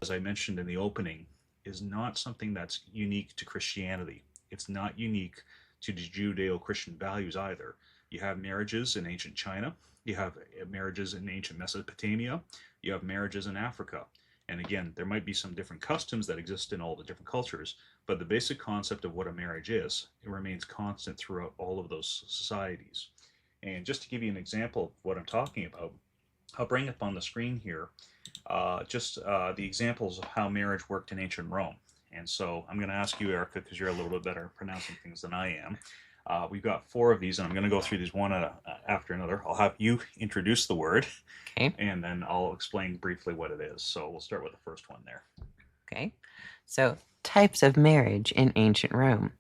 as I mentioned in the opening, is not something that's unique to Christianity. It's not unique to the Judeo-Christian values either. You have marriages in ancient China, you have marriages in ancient Mesopotamia, you have marriages in Africa. And again, there might be some different customs that exist in all the different cultures, but the basic concept of what a marriage is, it remains constant throughout all of those societies. And just to give you an example of what I'm talking about, I'll bring up on the screen here just the examples of how marriage worked in ancient Rome. And so I'm going to ask you, Erica, because you're a little bit better at pronouncing things than I am. We've got four of these, and I'm going to go through these one after another. I'll have you introduce the word, Okay. and then I'll explain briefly what it is. So we'll start with the first one there. Okay. So, types of marriage in ancient Rome.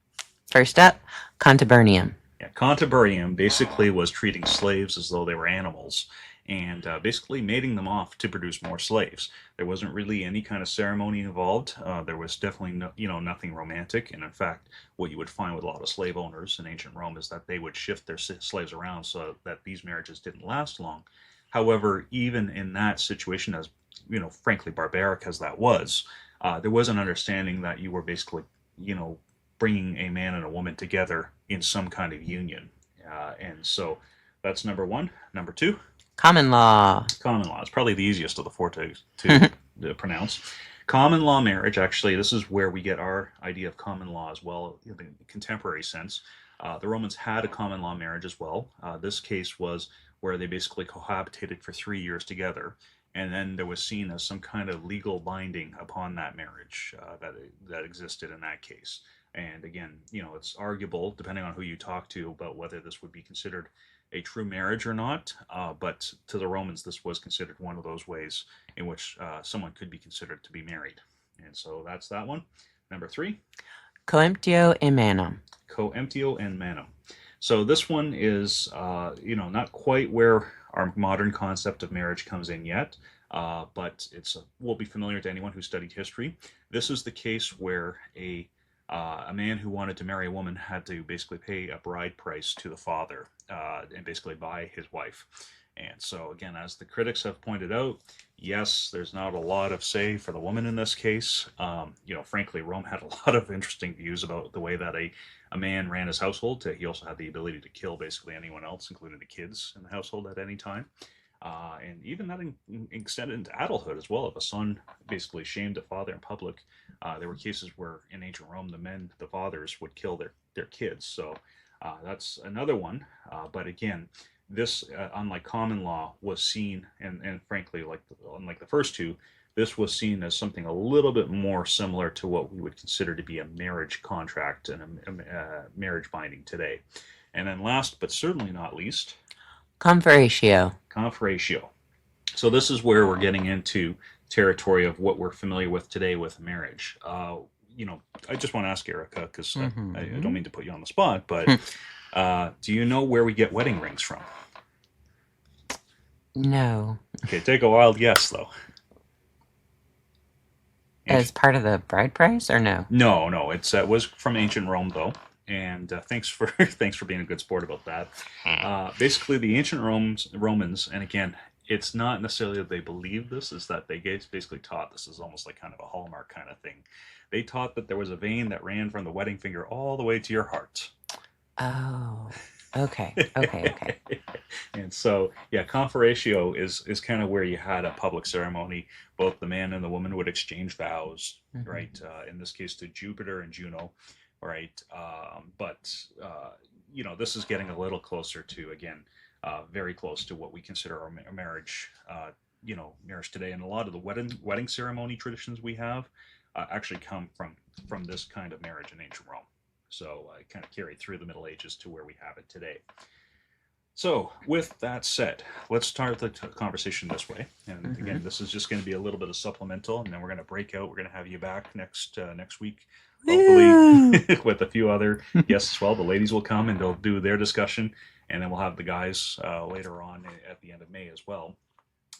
First up, contubernum. Yeah, contubernum basically was treating slaves as though they were animals and basically mating them off to produce more slaves. There wasn't really any kind of ceremony involved. There was definitely nothing romantic. And in fact, what you would find with a lot of slave owners in ancient Rome is that they would shift their slaves around so that these marriages didn't last long. However, even in that situation, as frankly barbaric as that was, there was an understanding that you were basically you know bringing a man and a woman together in some kind of union. And so that's number one. Number two, Common law. common law. It's probably the easiest of the four to pronounce. Common law marriage, actually, this is where we get our idea of common law as well, in the contemporary sense. The Romans had a common law marriage as well. This case was where they basically cohabitated for 3 years together, and then there was seen as some kind of legal binding upon that marriage that existed in that case. And again, it's arguable, depending on who you talk to, about whether this would be considered a true marriage or not. But to the Romans, this was considered one of those ways in which someone could be considered to be married. And so that's that one. Number three, Coemptio in manum. coemptio and manum. So this one is, not quite where our modern concept of marriage comes in yet, but will be familiar to anyone who studied history. This is the case where a man who wanted to marry a woman had to basically pay a bride price to the father and basically buy his wife. And so, again, as the critics have pointed out, yes, there's not a lot of say for the woman in this case. Frankly, Rome had a lot of interesting views about the way that a man ran his household. He also had the ability to kill basically anyone else, including the kids in the household at any time. And even that extended into adulthood as well. If a son basically shamed a father in public, there were cases where in ancient Rome, the fathers, would kill their kids. So that's another one. But again, this, unlike common law, was seen, and frankly, unlike the first two, this was seen as something a little bit more similar to what we would consider to be a marriage contract and a marriage binding today. And then last, but certainly not least, Conferatio. conferatio. So this is where we're getting into territory of what we're familiar with today with marriage. I just want to ask Erica, because I don't mean to put you on the spot, but do you know where we get wedding rings from? No. Okay, take a wild guess, though. As part of the bride price or no? No, it was from ancient Rome, though. And thanks for thanks for being a good sport about that. Basically, the ancient Romans, and again, it's not necessarily that they believed this; is that they basically taught this is almost like kind of a hallmark kind of thing. They taught that there was a vein that ran from the wedding finger all the way to your heart. Oh. Okay. And so, yeah, conferatio is kind of where you had a public ceremony. Both the man and the woman would exchange vows, right? In this case, to Jupiter and Juno, right? This is getting a little closer to, again, very close to what we consider our marriage, marriage today. And a lot of the wedding ceremony traditions we have actually come from this kind of marriage in ancient Rome. So it kind of carried through the Middle Ages to where we have it today. So with that said, let's start the conversation this way. And again, this is just going to be a little bit of supplemental, and then we're going to break out. We're going to have you back next week, hopefully with a few other guests as well. The ladies will come and they'll do their discussion, and then we'll have the guys later on at the end of May as well.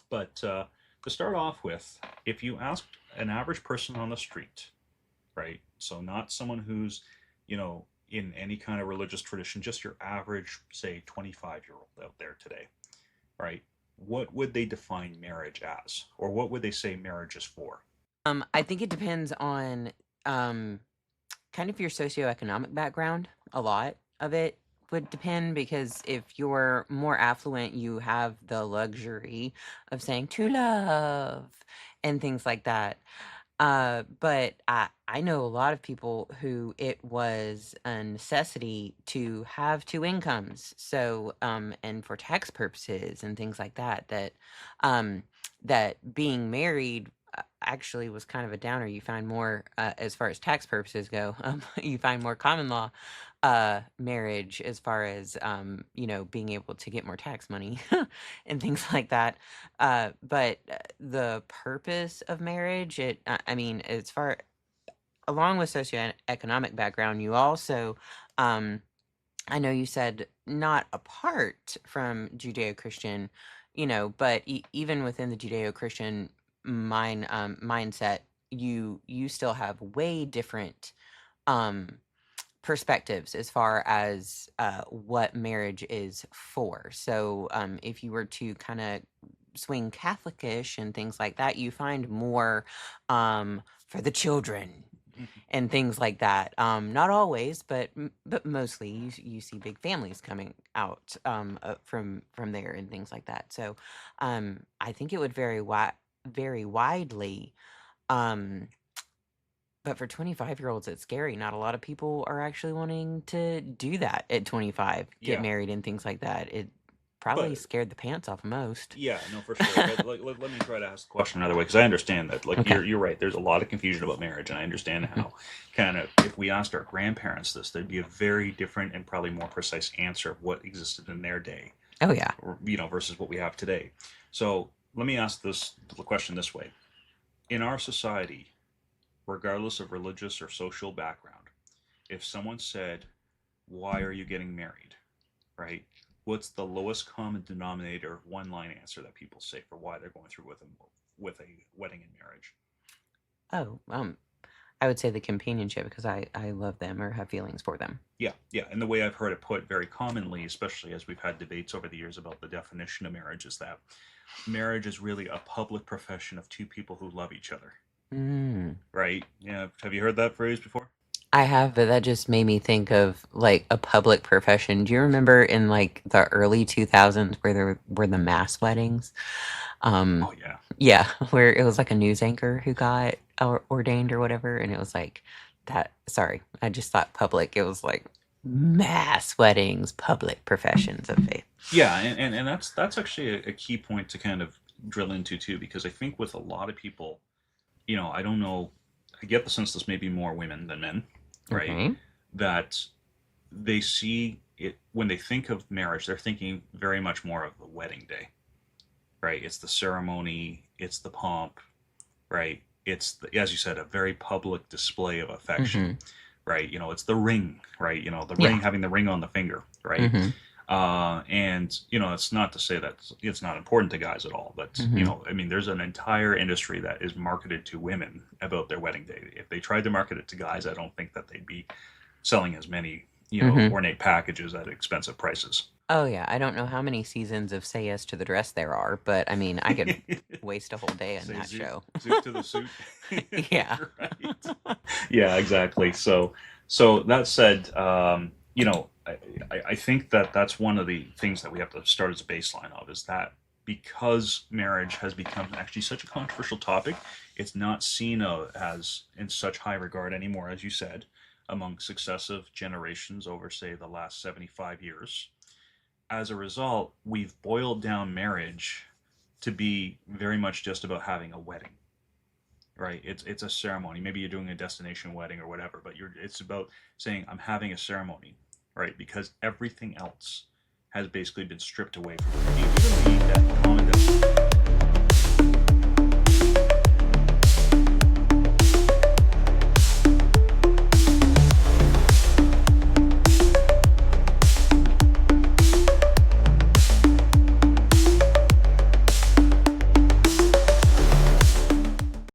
But to start off with, if you asked an average person on the street, right? So not someone who's in any kind of religious tradition, just your average, say, 25-year-old out there today, right? What would they define marriage as? Or what would they say marriage is for? I think it depends on um kind of your socioeconomic background. A lot of it would depend because if you're more affluent, you have the luxury of saying to love and things like that. But I know a lot of people who it was a necessity to have two incomes. So, and for tax purposes and things like that, um, that being married actually was kind of a downer. You find more, as far as tax purposes go, you find more common law marriage as far as being able to get more tax money and things like that. But the purpose of marriage, I mean, as far along with socioeconomic background, you also, um, I know you said not apart from Judeo-Christian, but even within the Judeo-Christian mindset, you still have way different um, perspectives as far as what marriage is for. So, if you were to kind of swing Catholicish and things like that, you find more for the children and things like that. Not always, but mostly you see big families coming out from there and things like that. So, I think it would vary widely. Um, but for 25-year-olds, it's scary. Not a lot of people are actually wanting to do that at 25, get Yeah, married and things like that. It probably but scared the pants off most. yeah, no, for sure. But let me try to ask the question another way because I understand that. Like Okay. you're right. There's a lot of confusion about marriage, and I understand Mhm. how kind of if we asked our grandparents this, there'd be a very different and probably more precise answer of what existed in their day, Oh, yeah. or, versus what we have today. So let me ask this the question this way: in our society, regardless of religious or social background, if someone said, "Why are you getting married?" right? What's the lowest common denominator one line answer that people say for why they're going through with a wedding and marriage? Oh, I would say the companionship because I love them or have feelings for them. Yeah, yeah. And the way I've heard it put very commonly, especially as we've had debates over the years about the definition of marriage, is that marriage is really a public profession of two people who love each other. Mm. Right? Yeah. Have you heard that phrase before? I have, but that just made me think of like a public profession. Do you remember in like the early 2000s where there were the mass weddings? Um, Oh yeah. yeah, where it was like a news anchor who got ordained or whatever, and it was like that. Sorry, I just thought public. It was like mass weddings, public professions of faith. Yeah, and that's actually a key point to kind of drill into too, because I think with a lot of people, I don't know, I get the sense this may be more women than men, right? Okay. That they see it when they think of marriage, they're thinking very much more of the wedding day, right? It's the ceremony, it's the pomp, right? It's the, as you said, a very public display of affection, Mm-hmm. right? It's the ring, right? The ring, Yeah. having the ring on the finger, right? Mm-hmm. And it's not to say that it's not important to guys at all, but Mm-hmm. I mean, there's an entire industry that is marketed to women about their wedding day. If they tried to market it to guys, I don't think that they'd be selling as many, Mm-hmm. ornate packages at expensive prices. Oh yeah, I don't know how many seasons of Say Yes to the Dress there are, but I mean, I could waste a whole day on Say that zoot, show. zoot to the suit. Yeah. Right. Yeah, exactly. So that said, I think that that's one of the things that we have to start as a baseline of is that because marriage has become actually such a controversial topic, it's not seen as in such high regard anymore, as you said, among successive generations over, say, the last 75 years. As a result, we've boiled down marriage to be very much just about having a wedding, right? It's a ceremony. Maybe you're doing a destination wedding or whatever, but it's about saying I'm having a ceremony, right? Because everything else has basically been stripped away from it. Even that common definition